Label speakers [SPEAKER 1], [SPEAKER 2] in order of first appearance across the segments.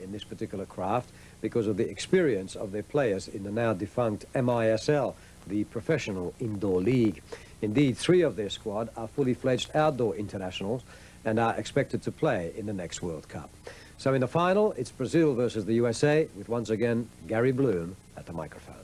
[SPEAKER 1] in this particular craft because of the experience of their players in the now defunct MISL, the Professional Indoor League. Indeed, 3 of their squad are fully fledged outdoor internationals and are expected to play in the next World Cup. So in the final, it's Brazil versus the USA, with once again Gary Bloom at the microphone.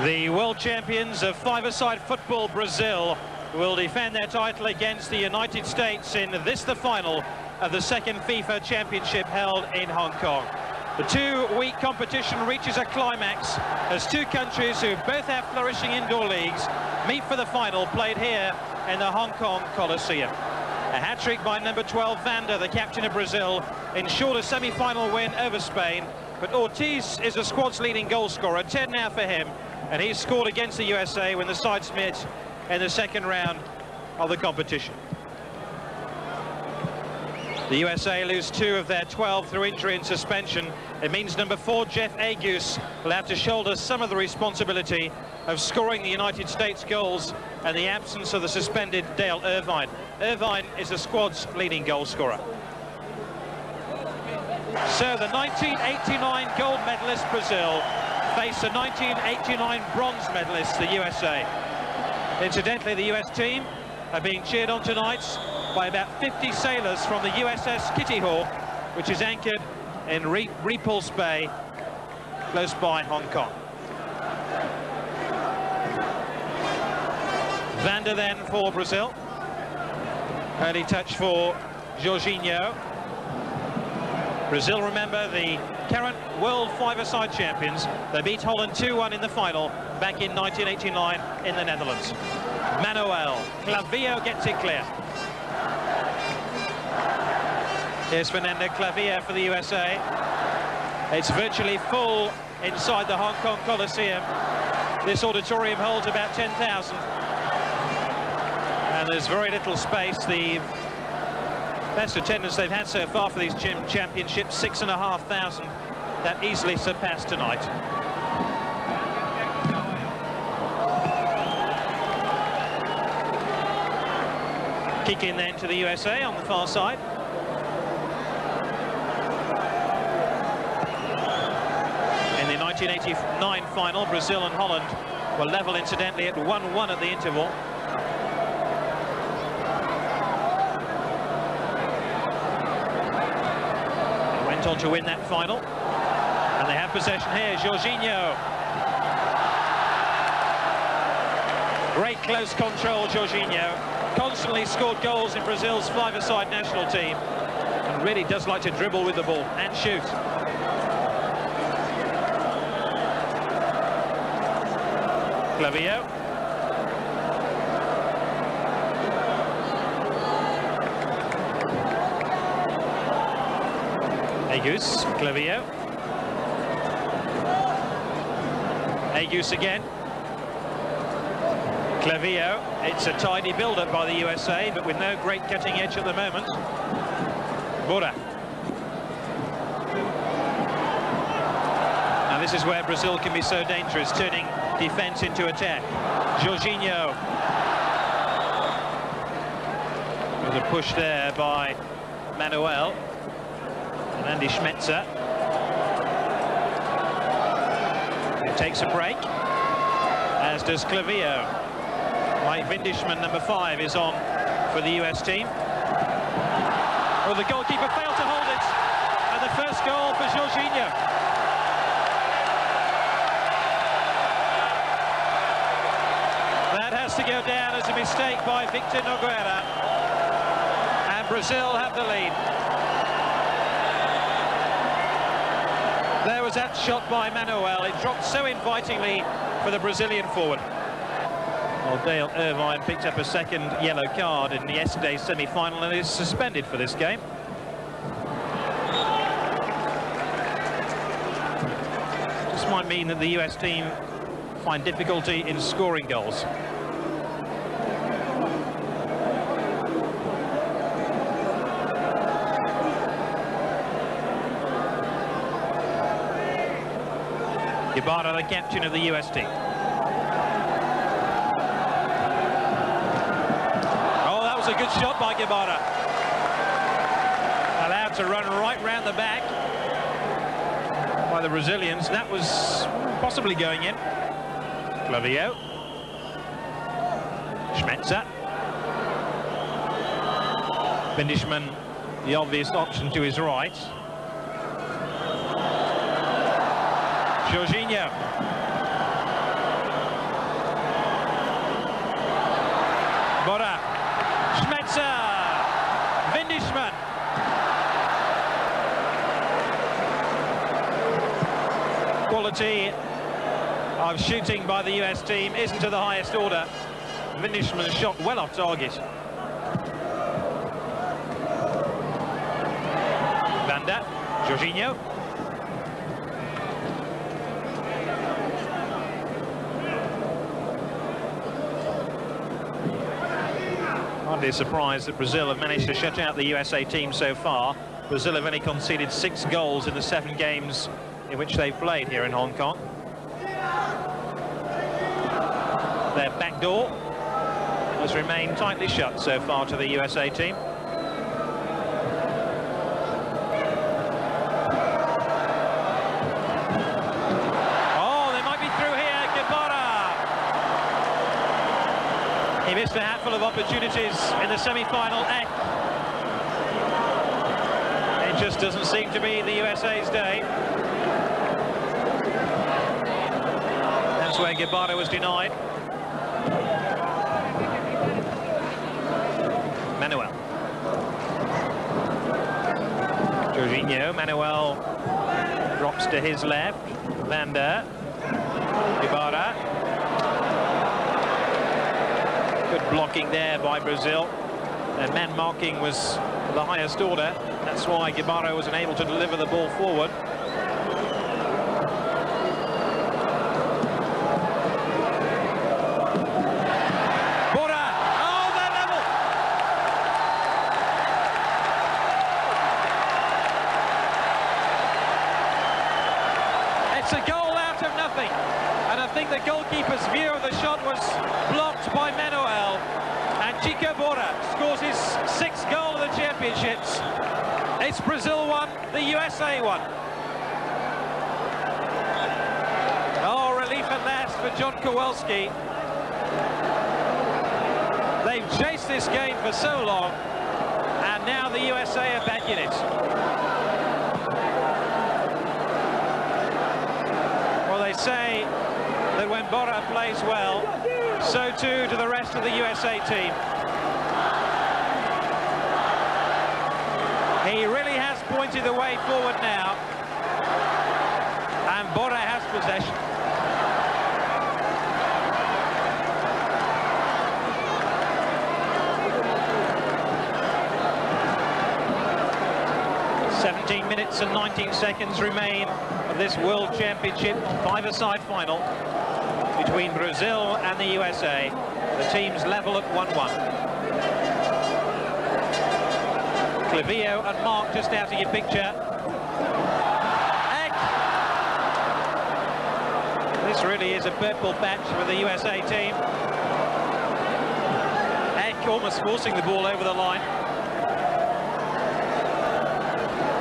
[SPEAKER 2] The world champions of five-a-side football, Brazil, will defend their title against the United States in this, the final of the second FIFA Championship held in Hong Kong. The 2-week competition reaches a climax as 2 countries who both have flourishing indoor leagues meet for the final, played here in the Hong Kong Coliseum. A hat-trick by number 12, Vanda, the captain of Brazil, ensured a semi-final win over Spain, but Ortiz is the squad's leading goal scorer, 10 now for him, and he's scored against the USA when the sides met in the second round of the competition. The USA lose 2 of their 12 through injury and suspension. It means number 4, Jeff Agus, will have to shoulder some of the responsibility of scoring the United States goals and the absence of the suspended Dale Irvine. Irvine is the squad's leading goal scorer. So the 1989 gold medalist Brazil face the 1989 bronze medalist, the USA. Incidentally, the US team are being cheered on tonight by about 50 sailors from the USS Kitty Hawk, which is anchored in Repulse Bay, close by Hong Kong. Vanda then for Brazil. Early touch for Jorginho. Brazil, remember, the current world five-a-side champions. They beat Holland 2-1 in the final back in 1989 in the Netherlands. Manuel Clavillo gets it clear. Here's Fernando Clavillo for the USA. It's virtually full inside the Hong Kong Coliseum. This auditorium holds about 10,000. And there's very little space. The best attendance they've had so far for these gym championships, 6,500. That easily surpassed tonight. Kick in then to the USA on the far side. In the 1989 final, Brazil and Holland were level, incidentally, at 1-1 at the interval. On to win that final, and they have possession here. Jorginho, great close control. Jorginho constantly scored goals in Brazil's five-a-side national team and really does like to dribble with the ball and shoot. Clavillo. Agus, Clavillo. Agus again. Clavillo. It's a tidy build-up by the USA, but with no great cutting edge at the moment. Bora. Now this is where Brazil can be so dangerous, turning defence into attack. Jorginho. With a push there by Manuel. Andy Schmetzer. It takes a break, as does Clavillo. Mike Vindishman, number 5, is on for the US team. Well, the goalkeeper failed to hold it, and the first goal for Jorginho. That has to go down as a mistake by Victor Nogueira, and Brazil have the lead. There was that shot by Manuel. It dropped so invitingly for the Brazilian forward. Well, Dale Irvine picked up a second yellow card in yesterday's semi-final and is suspended for this game. This might mean that the US team find difficulty in scoring goals. Guevara, the captain of the US team. Oh, that was a good shot by Guevara. Allowed to run right round the back by the Brazilians. That was possibly going in. Flavio. Schmetzer. Bindishman, the obvious option to his right. Jorginho. Bora. Schmetzer. Bindishman. Quality of shooting by the US team isn't to the highest order. Bindishman shot well off target. Vanda. Jorginho. Hardly a surprise that Brazil have managed to shut out the USA team so far. Brazil have only conceded 6 goals in the 7 games in which they've played here in Hong Kong. Their back door has remained tightly shut so far to the USA team. He missed a handful of opportunities in the semi-final. It just doesn't seem to be the USA's day. That's where Guevara was denied. Manuel. Jorginho. Manuel drops to his left. Vanda. Guevara. Good blocking there by Brazil, and man marking was the highest order. That's why Guevara was unable to deliver the ball forward. Bora! Oh, they're level! It's a goal out of nothing, and I think the goalkeeper's view of the shot was blocked by Manuel, and Chico Bora scores his 6th goal of the championships. It's Brazil 1, the USA 1. Oh, relief at last for John Kowalski. They've chased this game for so long, and now the USA are back in it. Well, they say that when Bora plays well, so too to the rest of the USA team. He really has pointed the way forward now, and Bora has possession. "17 minutes and 19 seconds remain of this World Championship 5-a-side final between Brazil and the USA. The teams level at 1-1. Clavio and Mark just out of your picture. Eck! This really is a purple patch for the USA team. Eck almost forcing the ball over the line.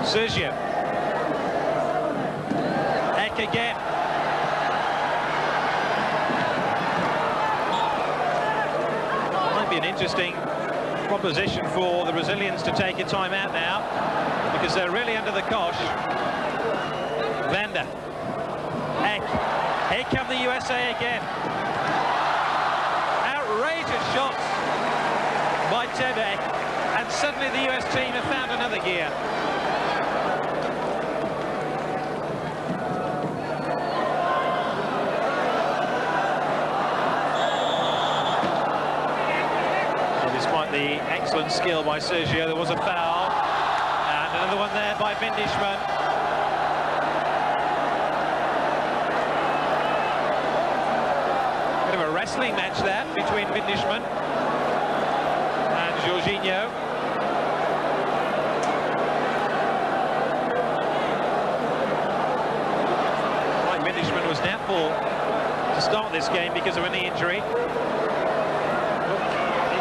[SPEAKER 2] Sergio. Eck again. An interesting proposition for the Brazilians to take a timeout now, because they're really under the cosh. Vanda. Eck. Here come the USA again. Outrageous shots by Ted Eck, and suddenly the US team have found another gear. Excellent skill by Sergio. There was a foul. And another one there by Vindishman. Bit of a wrestling match there between Vindishman and Jorginho. Like Vindishman was doubtful to start this game because of a knee injury.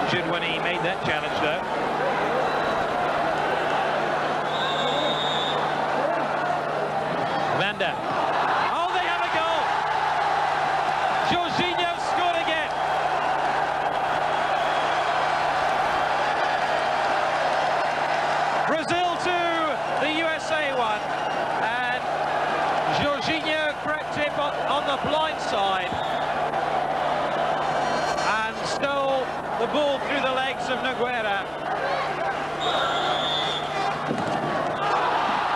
[SPEAKER 2] Injured when he made that challenge, though. Vanda. Oh, they have a goal! Jorginho scored again! Brazil 2, the USA 1. And Jorginho cracked him on the blind side. And stole the ball through the legs of Nogueira.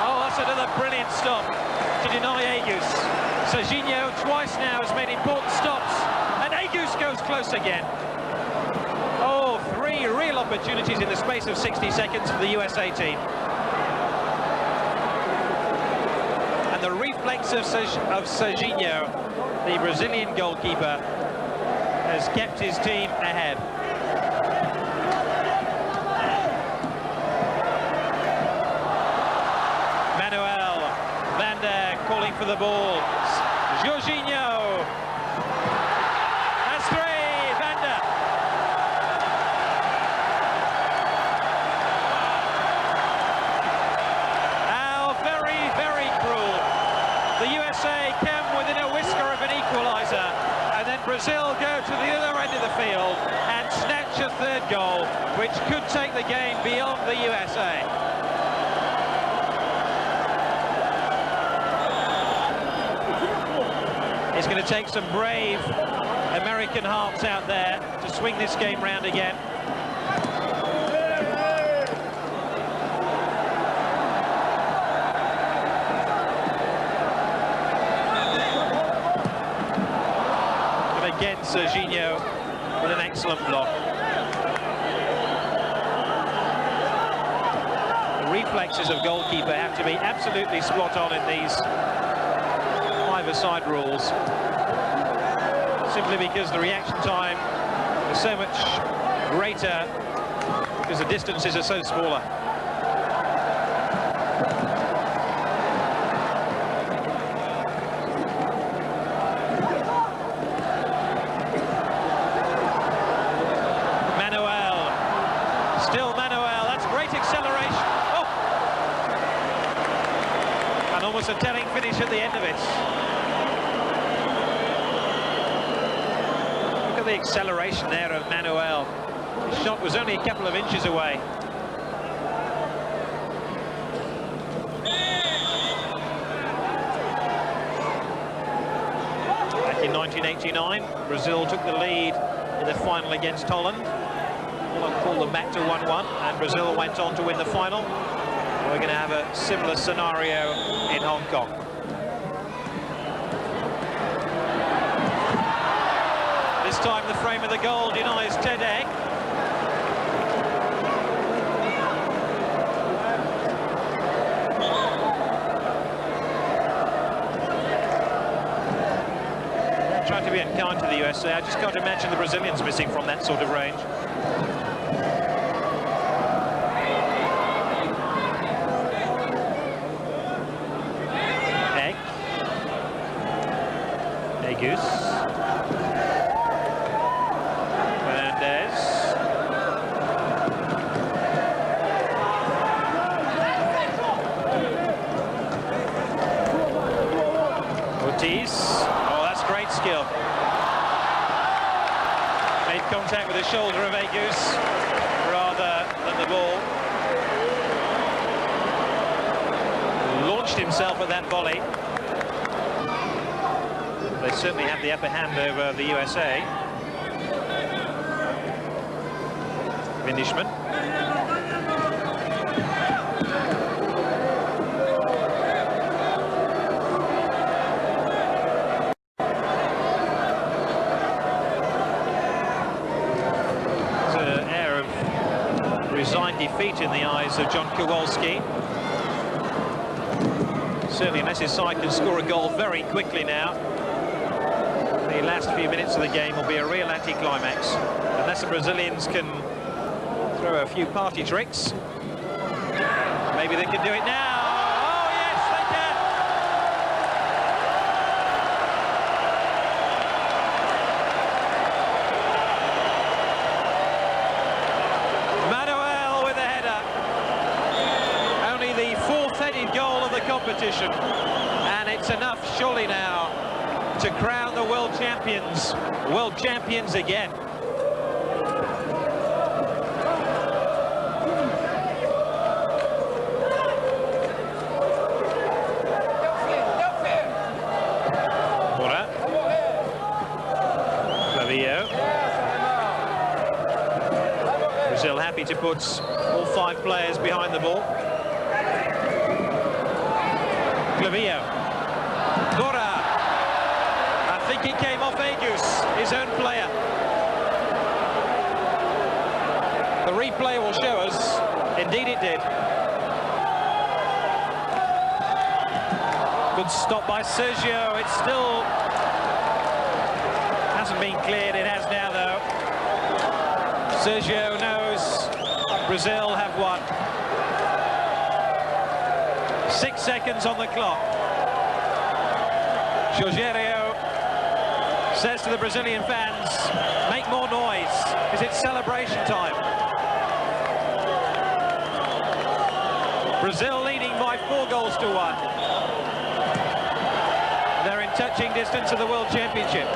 [SPEAKER 2] Oh, that's another brilliant stop to deny Agus. Serginho twice now has made important stops, and Agus goes close again. Oh, 3 real opportunities in the space of 60 seconds for the USA team. And the reflex of Serginho, the Brazilian goalkeeper, has kept his team ahead. Calling for the ball. Jorginho. That's 3. Vanda. Now, very, very cruel. The USA came within a whisker of an equaliser, and then Brazil go to the other end of the field and snatch a 3rd goal, which could take the game beyond the USA. It's going to take some brave American hearts out there to swing this game round again. And again, Serginho with an excellent block. The reflexes of goalkeeper have to be absolutely spot on in these 5-a-side rules, simply because the reaction time is so much greater because the distances are so smaller. Manuel, still Manuel, that's great acceleration. Oh! And almost a telling finish at the end of it. The acceleration there of Manuel. His shot was only a couple of inches away. Back in 1989, Brazil took the lead in the final against Holland. Holland pulled them back to 1-1, and Brazil went on to win the final. We're going to have a similar scenario in Hong Kong. This time the frame of the goal denies Ted Egg. Trying to be unkind to the USA. I just can't imagine the Brazilians missing from that sort of range. Egg. Agus. Oh, that's great skill. Made contact with the shoulder of Agus rather than the ball. Launched himself at that volley. They certainly have the upper hand over the USA. Vindishman. defeat in the eyes of John Kowalski. Certainly, unless his side can score a goal very quickly now, the last few minutes of the game will be a real anticlimax. Unless the Brazilians can throw a few party tricks. Maybe they can do it now. Oh, yes, they can. Manuel with a header. Only the fourth headed goal of the competition. And it's enough, surely now, to crown the world champions again. Brazil happy to put all 5 players behind the ball. Clavillo. Gora. I think he came off Agus, his own player. The replay will show us. Indeed it did. Good stop by Sergio. It still hasn't been cleared. It has now, though. Sergio knows Brazil have won. 6 seconds on the clock. Jorgerio says to the Brazilian fans, make more noise, because it's celebration time. Brazil leading by 4 goals to 1. They're in touching distance of the World Championship.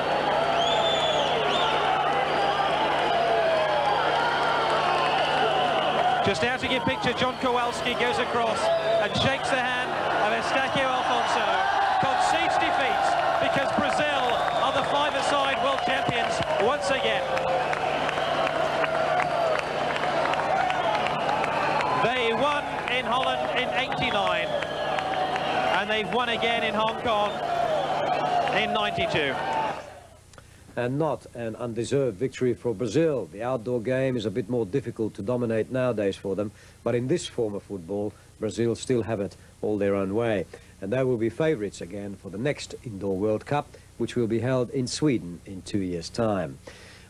[SPEAKER 2] Just out to give picture, John Kowalski goes across and shakes the hand of Eustáquio Alfonso. Concedes defeat because Brazil are the 5-a-side world champions once again. They won in Holland in '89 and they've won again in Hong Kong in '92.
[SPEAKER 1] And not an undeserved victory for Brazil. The outdoor game is a bit more difficult to dominate nowadays for them, but in this form of football, Brazil still have it all their own way. And they will be favourites again for the next Indoor World Cup, which will be held in Sweden in 2 years' time.